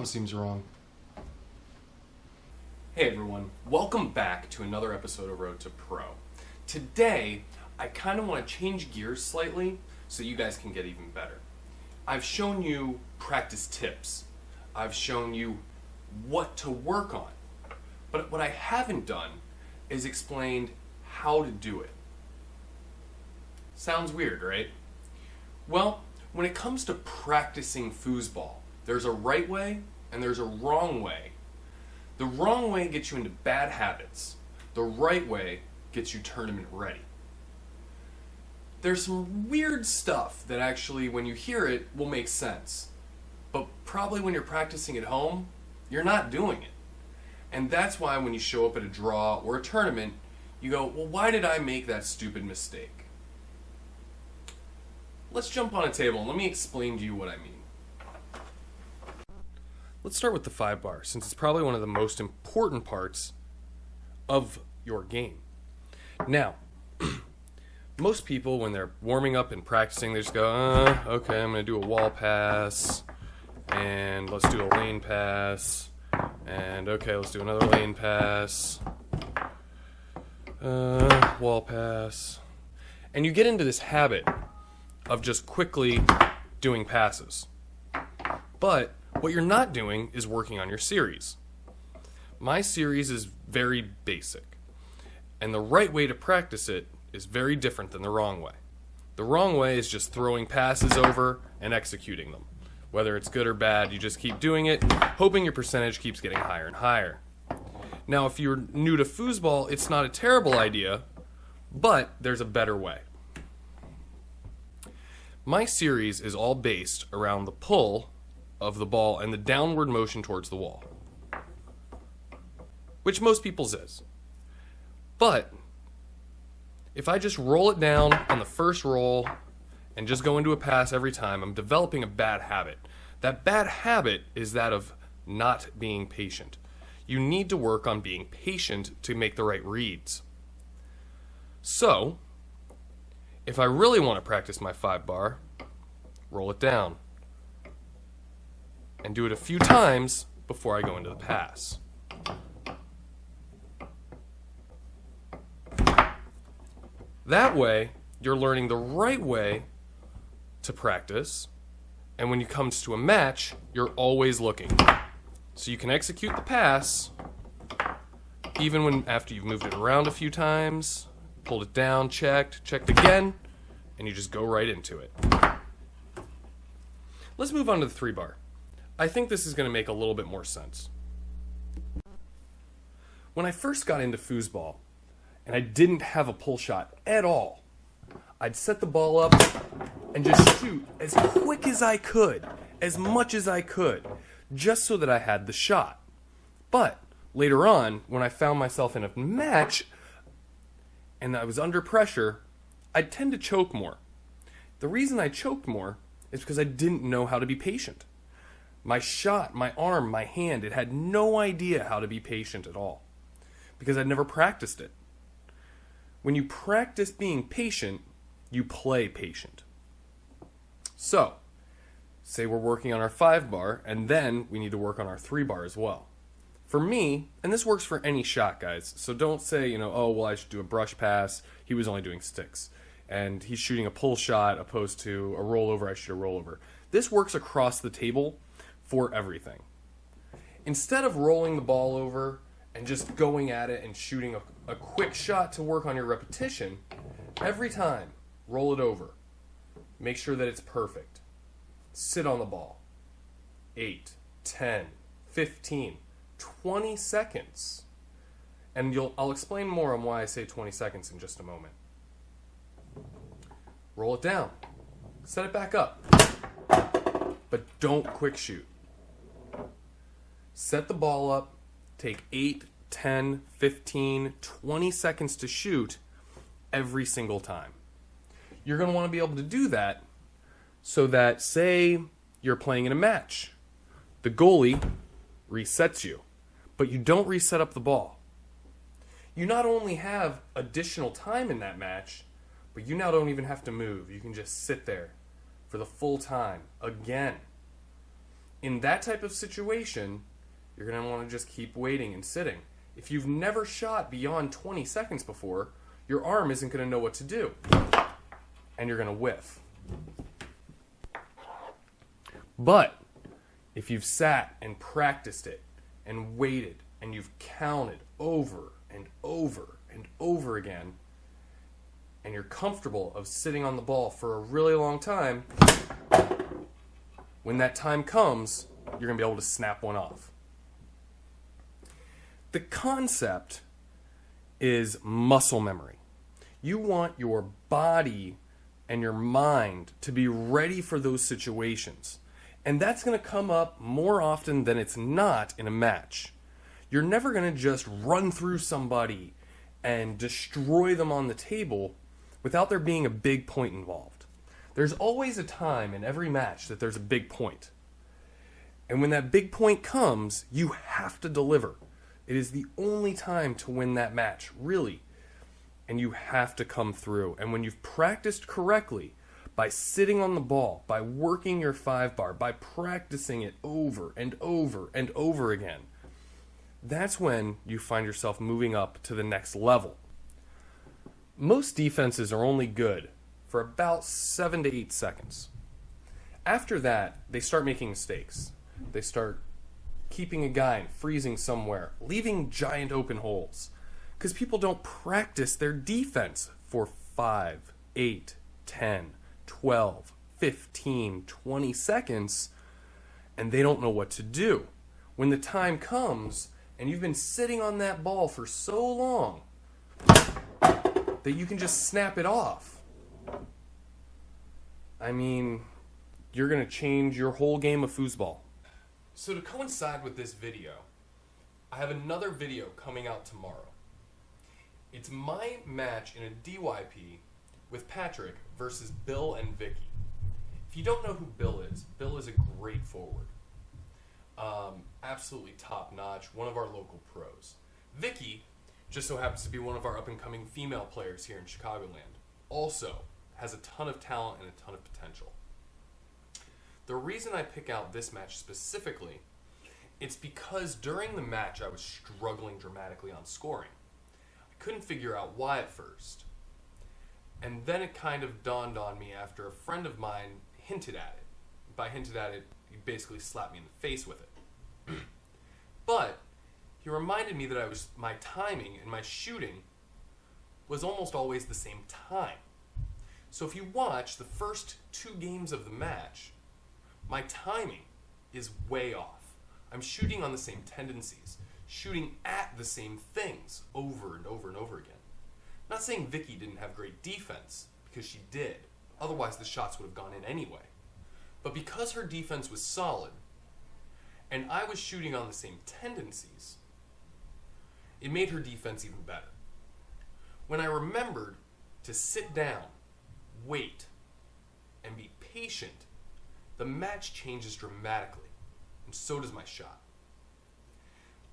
seems wrong. Hey everyone, welcome back to another episode of Road to Pro. Today, I kind of want to change gears slightly so you guys can get even better. I've shown you practice tips. I've shown you what to work on. But what I haven't done is explained how to do it. Sounds weird, right? Well, when it comes to practicing foosball, there's a right way and there's a wrong way. The wrong way gets you into bad habits. The right way gets you tournament ready. There's some weird stuff that actually, when you hear it, will make sense. But probably when you're practicing at home, you're not doing it. And that's why when you show up at a draw or a tournament, you go, well, why did I make that stupid mistake? Let's jump on a table and let me explain to you what I mean. Let's start with the 5-bar, since it's probably one of the most important parts of your game. Now, most people, when they're warming up and practicing, they just go, okay, I'm going to do a wall pass, and let's do a lane pass, and okay, let's do another lane pass, wall pass. And you get into this habit of just quickly doing passes. But what you're not doing is working on your series. My series is very basic, and the right way to practice it is very different than the wrong way. The wrong way is just throwing passes over and executing them. Whether it's good or bad, you just keep doing it, hoping your percentage keeps getting higher and higher. Now, if you're new to foosball, it's not a terrible idea, but there's a better way. My series is all based around the pull of the ball and the downward motion towards the wall, which most people's is. But if I just roll it down on the first roll and just go into a pass every time, I'm developing a bad habit. That bad habit is that of not being patient. You need to work on being patient to make the right reads. So, if I really want to practice my 5-bar, roll it down and do it a few times before I go into the pass. That way, you're learning the right way to practice, and when it comes to a match, you're always looking. So you can execute the pass even when after you've moved it around a few times, pulled it down, checked again, and you just go right into it. Let's move on to the 3-bar. I think this is going to make a little bit more sense. When I first got into foosball, and I didn't have a pull shot at all, I'd set the ball up and just shoot as quick as I could, as much as I could, just so that I had the shot. But later on, when I found myself in a match and I was under pressure, I'd tend to choke more. The reason I choked more is because I didn't know how to be patient. My shot, my arm, my hand, it had no idea how to be patient at all because I'd never practiced it. When you practice being patient, you play patient. So, say we're working on our 5-bar, and then we need to work on our 3-bar as well. For me, and this works for any shot, guys, so don't say, oh, well, I should do a brush pass. He was only doing sticks. And he's shooting a pull shot opposed to a rollover, I shoot a rollover. This works across the table for everything. Instead of rolling the ball over and just going at it and shooting a quick shot to work on your repetition, every time, roll it over. Make sure that it's perfect. Sit on the ball. 8, 10, 15, 20 seconds. And I'll explain more on why I say 20 seconds in just a moment. Roll it down. Set it back up. But don't quick shoot. Set the ball up. Take 8, 10, 15, 20 seconds to shoot every single time. You're going to want to be able to do that so that, say, you're playing in a match. The goalie resets you, but you don't reset up the ball. You not only have additional time in that match, but you now don't even have to move. You can just sit there for the full time again. In that type of situation, you're going to want to just keep waiting and sitting. If you've never shot beyond 20 seconds before, your arm isn't going to know what to do, and you're going to whiff. But if you've sat and practiced it and waited and you've counted over and over and over again, and you're comfortable of sitting on the ball for a really long time, when that time comes, you're going to be able to snap one off. The concept is muscle memory. You want your body and your mind to be ready for those situations. And that's going to come up more often than it's not in a match. You're never going to just run through somebody and destroy them on the table without there being a big point involved. There's always a time in every match that there's a big point. And when that big point comes, you have to deliver. It is the only time to win that match, really. And you have to come through. And when you've practiced correctly, by sitting on the ball, by working your 5-bar, by practicing it over and over and over again, that's when you find yourself moving up to the next level. Most defenses are only good for about 7 to 8 seconds. After that, they start making mistakes. They start keeping a guy and freezing somewhere, leaving giant open holes. Because people don't practice their defense for 5, 8, 10, 12, 15, 20 seconds, and they don't know what to do. When the time comes, and you've been sitting on that ball for so long, that you can just snap it off. I mean, you're going to change your whole game of foosball. So to coincide with this video, I have another video coming out tomorrow. It's my match in a DYP with Patrick versus Bill and Vicky. If you don't know who Bill is a great forward. Absolutely top-notch, one of our local pros. Vicky just so happens to be one of our up-and-coming female players here in Chicagoland. Also has a ton of talent and a ton of potential. The reason I pick out this match specifically, it's because during the match I was struggling dramatically on scoring. I couldn't figure out why at first. And then it kind of dawned on me after a friend of mine hinted at it. By hinted at it, he basically slapped me in the face with it. But he reminded me that my timing and my shooting was almost always the same time. So if you watch the first 2 games of the match, my timing is way off. I'm shooting on the same tendencies, shooting at the same things over and over and over again. I'm not saying Vicky didn't have great defense, because she did. Otherwise the shots would have gone in anyway. But because her defense was solid, and I was shooting on the same tendencies, it made her defense even better. When I remembered to sit down, wait, and be patient, the match changes dramatically, and so does my shot.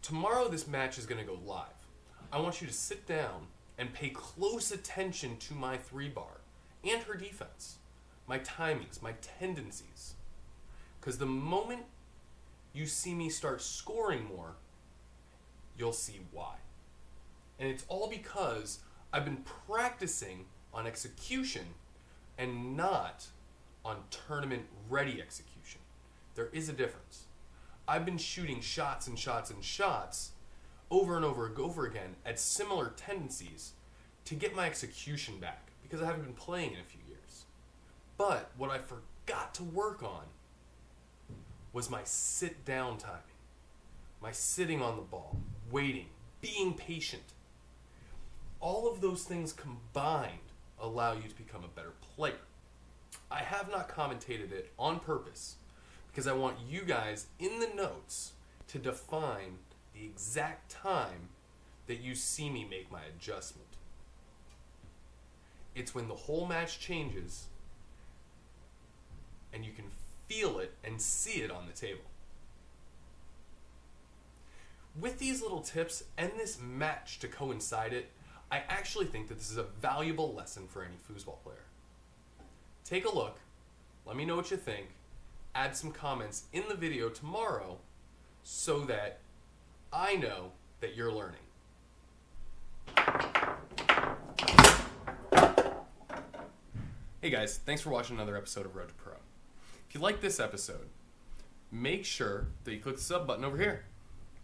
Tomorrow this match is going to go live. I want you to sit down and pay close attention to my 3-bar and her defense, my timings, my tendencies. Because the moment you see me start scoring more, you'll see why. And it's all because I've been practicing on execution and not on tournament-ready execution. There is a difference. I've been shooting shots and shots and shots over and over and over again at similar tendencies to get my execution back because I haven't been playing in a few years. But what I forgot to work on was my sit-down timing, my sitting on the ball, waiting, being patient. All of those things combined allow you to become a better player. I have not commentated it on purpose because I want you guys in the notes to define the exact time that you see me make my adjustment. It's when the whole match changes and you can feel it and see it on the table. With these little tips and this match to coincide it, I actually think that this is a valuable lesson for any foosball player. Take a look, let me know what you think, add some comments in the video tomorrow so that I know that you're learning. Hey guys, thanks for watching another episode of Road to Pro. If you like this episode, make sure that you click the sub button over here.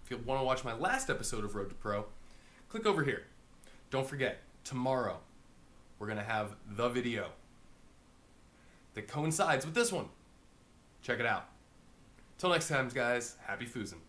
If you want to watch my last episode of Road to Pro, click over here. Don't forget, tomorrow we're going to have the video that coincides with this one. Check it out. Till next time, guys, happy foosing.